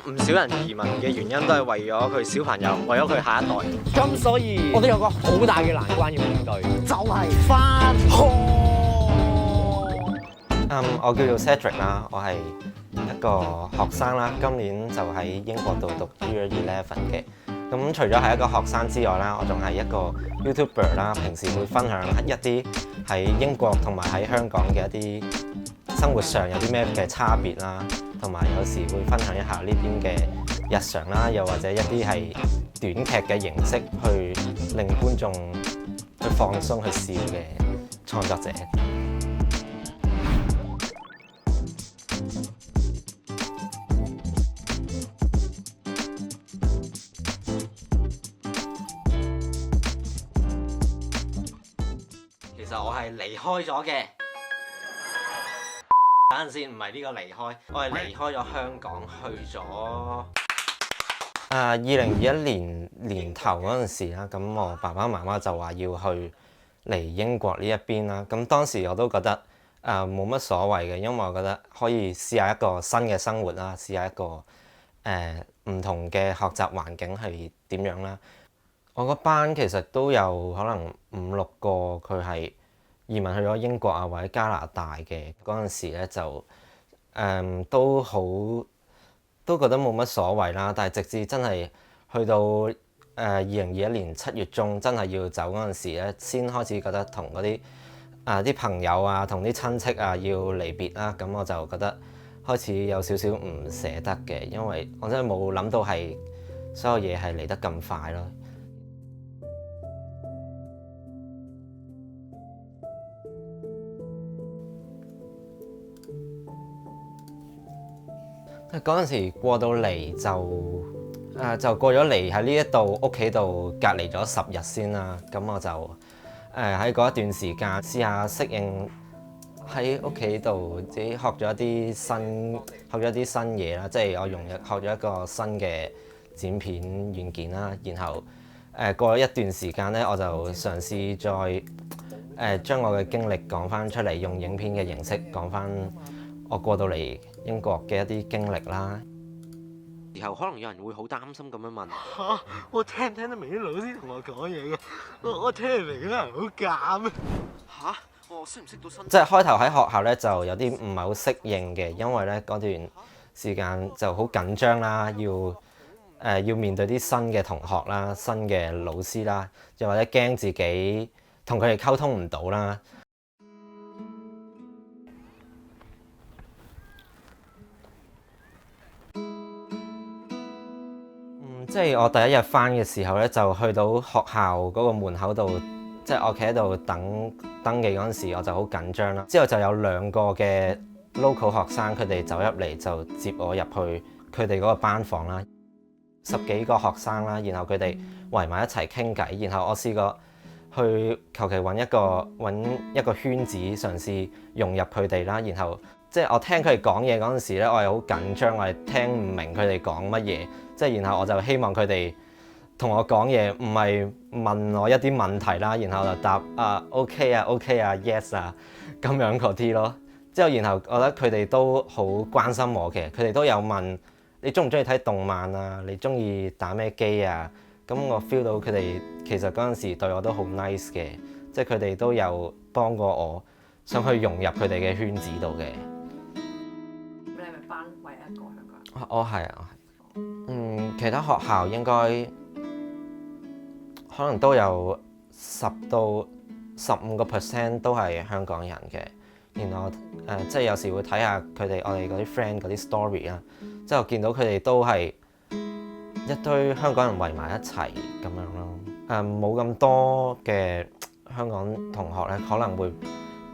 唔少人移民嘅原因都係為咗佢小朋友，為咗佢下一代。咁所以我哋有個好大嘅難關要面對，就係返學。我叫做 Cedric 啦，我係一個學生啦，今年就喺英國度讀 Year 11嘅。咁除咗係一個學生之外啦，我仲係一個 YouTuber 啦，平時會分享一啲喺英國同埋喺香港嘅一啲生活上有啲咩嘅差別啦，同埋有時會分享一下呢邊嘅日常啦，又或者一啲係短劇嘅形式去令觀眾去放鬆去笑嘅創作者。其實我係離開咗嘅。等陣先，唔係呢個離開，我係離開咗香港，去咗2021年年頭嗰陣時啦，咁我爸爸媽媽就話要去嚟英國呢一邊啦。咁當時我都覺得冇乜所謂嘅，因為我覺得可以試下一個新嘅生活啦，試下一個唔同嘅學習環境係點樣啦。我個班其實都有可能5、6個佢係移民去咗英國啊，或者加拿大嘅嗰陣時咧，就都覺得冇乜所謂啦。但係直至真係去到2021年7月中真係要走嗰陣時咧，先開始覺得同嗰啲朋友啊，同啲親戚啊要離別啦。咁我就覺得開始有少少唔捨得嘅，因為我真係冇諗到係所有嘢係嚟得咁快咯。嗰陣時過到嚟就過咗嚟喺呢一度屋企度隔離咗10日先啦。咁我就喺嗰一段時間試下適應喺屋企度，自己學咗一啲新嘢啦。即係我學咗一個新嘅剪片軟件啦。然後過咗一段時間咧，我就嘗試再將我嘅經歷講翻出嚟，用影片嘅形式講翻我過到嚟英國嘅一啲經歷啦。然後可能有人會好擔心咁樣問嚇！我聽唔聽得明啲老師同我講嘢嘅？我聽唔明啊，好尷啊！嚇！我識唔識到新？即係開頭喺學校咧就有啲唔係好適應嘅，因為咧嗰段時間就好緊張啦，要面對啲新嘅同學啦、新嘅老師啦，又或者驚自己同佢哋溝通唔到啦。即係我第一日返嘅時候咧，就去到學校嗰個門口度，即係我企喺度等登記嗰陣時，我就好緊張啦。之後就有2個嘅 local 學生，佢哋走入嚟就接我入去佢哋嗰個班房啦，10幾個學生啦，然後佢哋圍埋一齊傾偈，然後我試過去求其揾一個圈子，嘗試融入佢哋啦，然後即係我聽佢哋講嘢嗰陣時咧，我係好緊張，我係聽唔明佢哋講乜嘢。即係然後我就希望佢哋同我講嘢，唔係問我一啲問題啦，然後就答OK 啊 yes 啊咁樣嗰啲咯。之後然後我覺得佢哋都好關心我嘅，佢哋都有問你中唔中意睇動漫啊，你中意打咩機啊？咁我 feel 到佢哋其實嗰陣時對我都好 nice 嘅，即係佢哋都有幫過我，想去融入佢哋嘅圈子度嘅。你係咪班唯一一個香港人？我係啊。其他學校應該可能都有10到15% 都係香港人嘅。然後即係有時會睇下我哋嗰啲 friend 嗰啲 story 啦，之後見到佢哋都係一堆香港人圍埋一齊咁樣咯。冇咁多嘅香港同學咧，可能會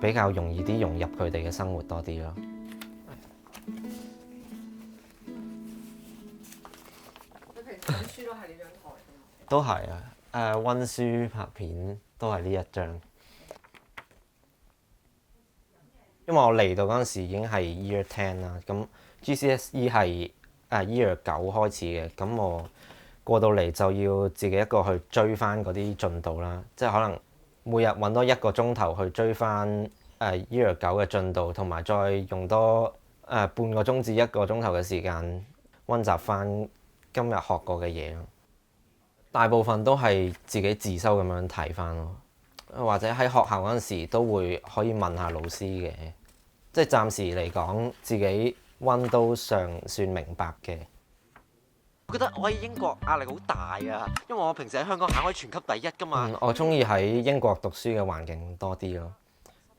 比較容易啲融入佢哋嘅生活多啲咯。睇書都係呢張台。都係啊，溫書拍片都係呢一張。因為我嚟到嗰陣時已經係 Year 10啦，咁 GCSE 係Year 9開始嘅，咁我過到嚟就要自己一個去追翻嗰啲進度啦，即係可能每日揾多1個鐘頭去追翻Year 9嘅進度，同埋再用多半個鐘至1個鐘頭嘅時間温習翻今日學過嘅嘢咯。大部分都係自己自修咁樣睇翻咯，或者喺學校嗰陣時都會可以問下老師嘅。即係暫時嚟講，自己温都尚算明白嘅。我覺得我喺英國壓力好大啊，因為我平時喺香港行開全級第一㗎嘛。我中意喺英國讀書嘅環境多啲咯，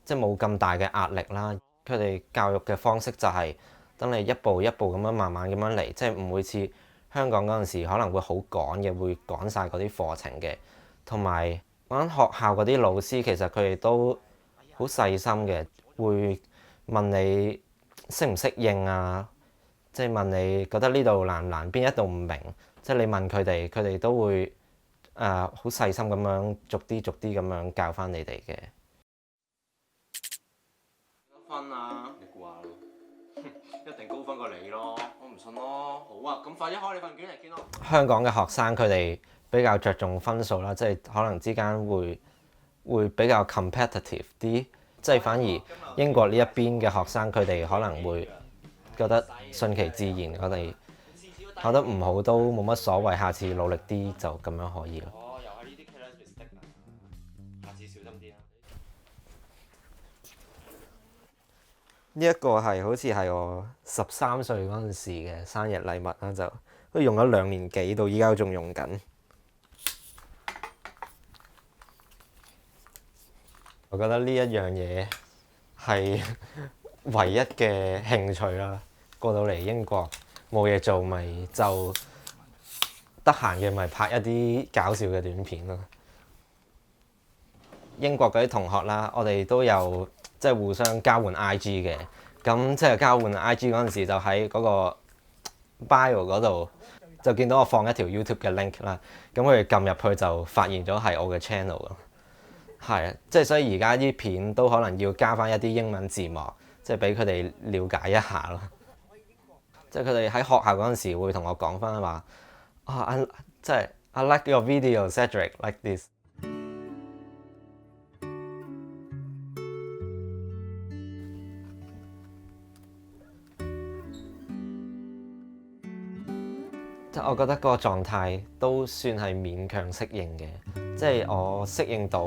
即係冇咁大嘅壓力啦。佢哋教育嘅方式就係等你一步一步咁樣慢慢咁樣嚟，即係唔會似香港嗰陣時可能會好趕嘅，會趕晒嗰啲課程嘅。同埋我諗學校嗰啲老師其實佢哋都好細心嘅，會問你適唔適應啊，即係問你覺得呢度難唔難，邊一度唔明，即係你問佢哋，佢哋都會好細心咁樣逐啲逐啲咁樣教翻你哋嘅。分啊！你估下咯，一定高分過你咯，我唔信咯。好啊，咁快啲開你份卷嚟見咯。香港嘅學生佢哋比較着重分數啦，即係可能之間會比較 competitive 啲，即係反而英國呢一邊嘅學生佢哋可能會覺得順其自然，我哋考得唔好都冇乜所謂，下次努力啲就咁樣可以咯。哦，又係呢啲 careless mistake 啊，下次小心啲啦。呢一個係好似係我13歲嗰陣時嘅生日禮物啦，就都用咗2年幾，到依家都仲用緊。我覺得呢一樣嘢係唯一嘅興趣啦。過到嚟英國冇嘢做，咪就得閒嘅咪拍一啲搞笑嘅短片咯。英國嗰啲同學啦，我哋都有即係互相交換 IG 嘅。咁即係交換 IG 嗰陣時，就喺嗰個 bio 嗰度就見到我放一條 YouTube 嘅 link 啦。咁佢哋撳入去就發現咗係我嘅 channel 咯。係啊，即係所以而家啲片都可能要加翻一啲英文字幕，即係俾佢哋了解一下咯。即係佢哋喺學校嗰陣時會同我講翻話即係 I like your video, Cedric, like this。即係我覺得嗰個狀態都算係勉強適應嘅，即係我適應到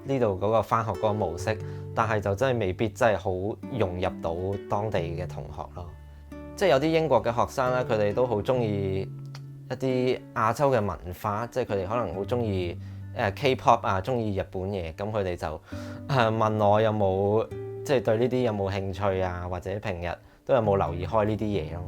呢度嗰個返學嗰個模式，但係就真係未必真係好融入到當地嘅同學咯。即係有啲英國嘅學生咧，佢哋都好中意一啲亞洲嘅文化，即係佢哋可能好中意K-pop 啊，中意日本嘢，咁佢哋就問我有冇即係對呢啲有冇興趣啊，或者平日都有冇留意開呢啲嘢咯。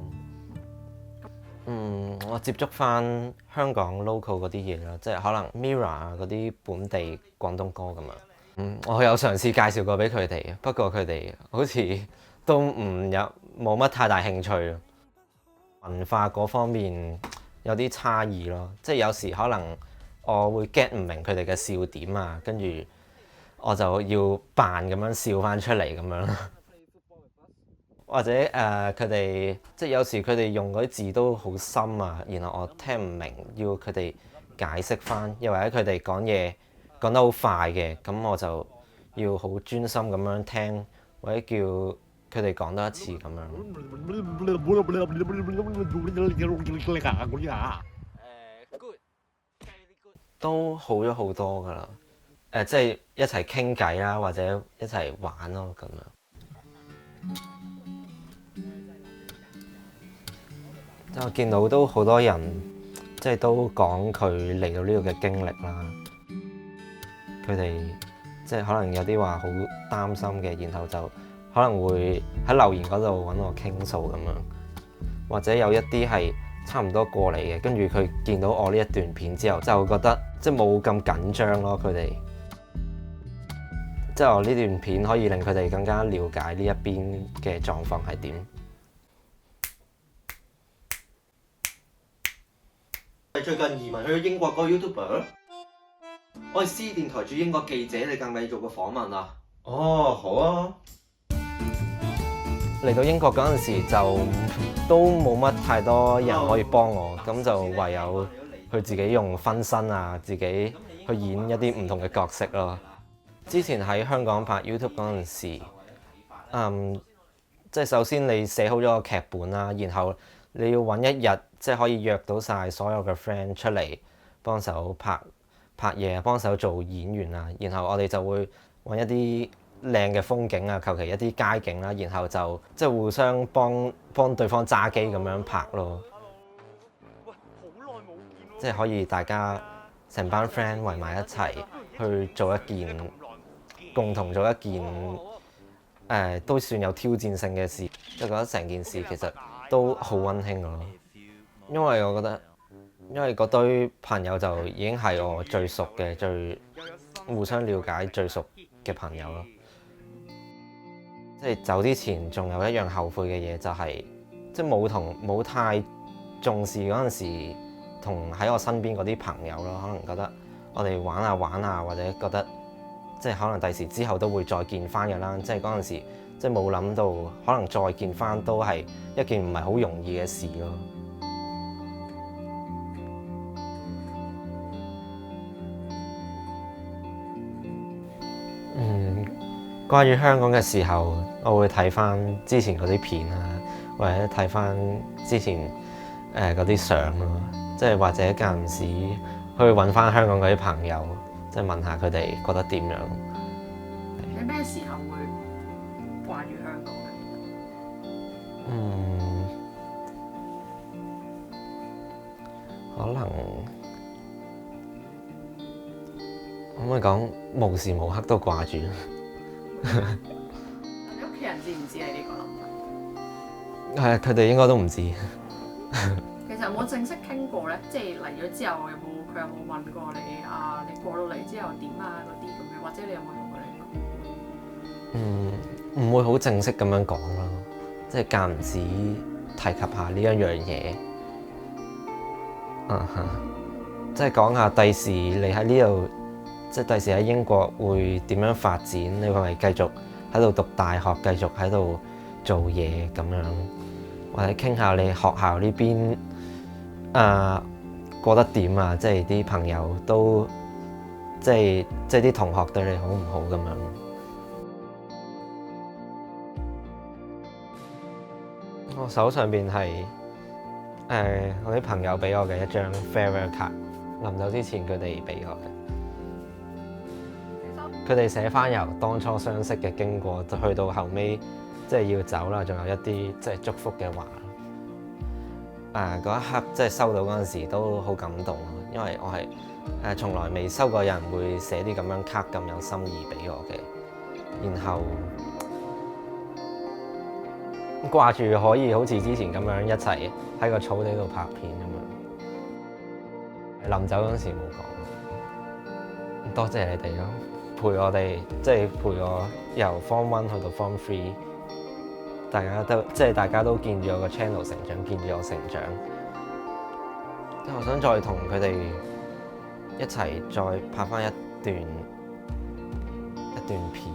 我接觸翻香港 local 嗰啲嘢啦，即係可能 Mirror 嗰啲本地廣東歌咁樣。我有嘗試介紹過俾佢哋，不過佢哋好似都冇乜太大興趣咯。文化嗰方面有啲差異咯，即係有時可能我會 get 唔明佢哋嘅笑點啊，跟住我就要扮咁樣笑翻出嚟咁樣。或者佢哋即係有時佢哋用嗰啲字都好深啊，然後我聽唔明，要佢哋解釋翻，又或者佢哋講嘢講得好快嘅，咁我就要好專心咁樣聽，或者叫佢哋講多一次咁樣。都好咗好多㗎啦，即係一齊傾偈啦，或者一齊玩咯咁樣。我見到都好多人，即係都講佢嚟到呢度嘅經歷啦。佢哋即係可能有啲話好擔心嘅，然後就可能會喺留言嗰度揾我傾訴咁樣，或者有一啲係差唔多過嚟嘅，跟住佢見到我呢一段片之後，就覺得即係冇咁緊張咯。佢哋即係我呢段片可以令佢哋更加了解呢一邊嘅狀況係點。最近移民去咗英國嗰個 YouTuber， 我係 C 電台駐英國記者，你近咪做個訪問啊？哦，好啊。嚟到英國嗰陣時就都冇乜太多人可以幫我，咁就唯有去自己用分身啊，自己去演一啲唔同嘅角色咯。之前喺香港拍 YouTube 嗰陣時，即係首先你寫好咗個劇本啦，然後你要揾一日即係可以約到晒所有嘅 friend 出嚟幫手拍嘢，幫手做演員啊。然後我哋就會揾一啲靚嘅風景啊，求其一啲街景啦，然後就即係互相幫對方揸機咁樣拍咯。喂，好耐冇見喎！即係可以大家成班 friend 圍埋一齊去做一件共同做一件都算有挑戰性嘅事，即係覺得成件事其實都好溫馨咯。因為我覺得，因為嗰堆朋友就已經係我最熟嘅、最互相了解最熟嘅朋友咯。即係走之前仲有一樣後悔嘅嘢，就係即係冇太重視嗰陣時同喺我身邊嗰啲朋友咯。可能覺得我哋玩下，或者覺得即係可能第時之後都會再見翻嘅啦。即係嗰陣時即係冇諗到，可能再見翻都係一件唔係好容易嘅事咯。關於香港嘅時候，我會睇翻之前嗰啲片啊，或者睇翻之前嗰啲相咯，即係或者間唔時去揾翻香港嗰啲朋友，即係問下佢哋覺得點樣。你咩時候會掛住香港嘅？可能可唔可以講無時無刻都掛住？你屋企人知唔知你呢個諗法？係，佢哋應該都唔知。其實有冇正式傾過咧？即係嚟咗之後，佢有冇問過你啊？你過到嚟之後點啊？嗰啲咁樣，或者你有冇同佢哋講？唔會好正式咁樣講咯，即係間唔時提及下呢一樣嘢。即係講下第時你喺呢度，即係第時喺英國會點樣發展？你會咪繼續喺度讀大學，繼續喺度做嘢咁樣，或者傾下你學校呢邊過得點啊？即係啲朋友都即係啲同學對你好唔好咁樣？我手上邊係我啲朋友俾我嘅一張 farewell 卡，臨走之前佢哋俾我嘅。佢哋寫翻由當初相識嘅經過，去到後尾即係要走啦，仲有一啲即係祝福嘅話。嗰一刻即係收到嗰陣時都好感動咯，因為我係從來未收過有人會寫啲咁樣卡咁有心意俾我嘅，然後掛住可以好似之前咁樣一齊喺個草地度拍片咁樣。臨走嗰陣時冇講，多謝你哋咯，陪我哋即係陪我由 Form 1去到 Form 3，大家都見住我個 channel 成長，見住我成長。即係我想再同佢哋一齊再拍翻一段片。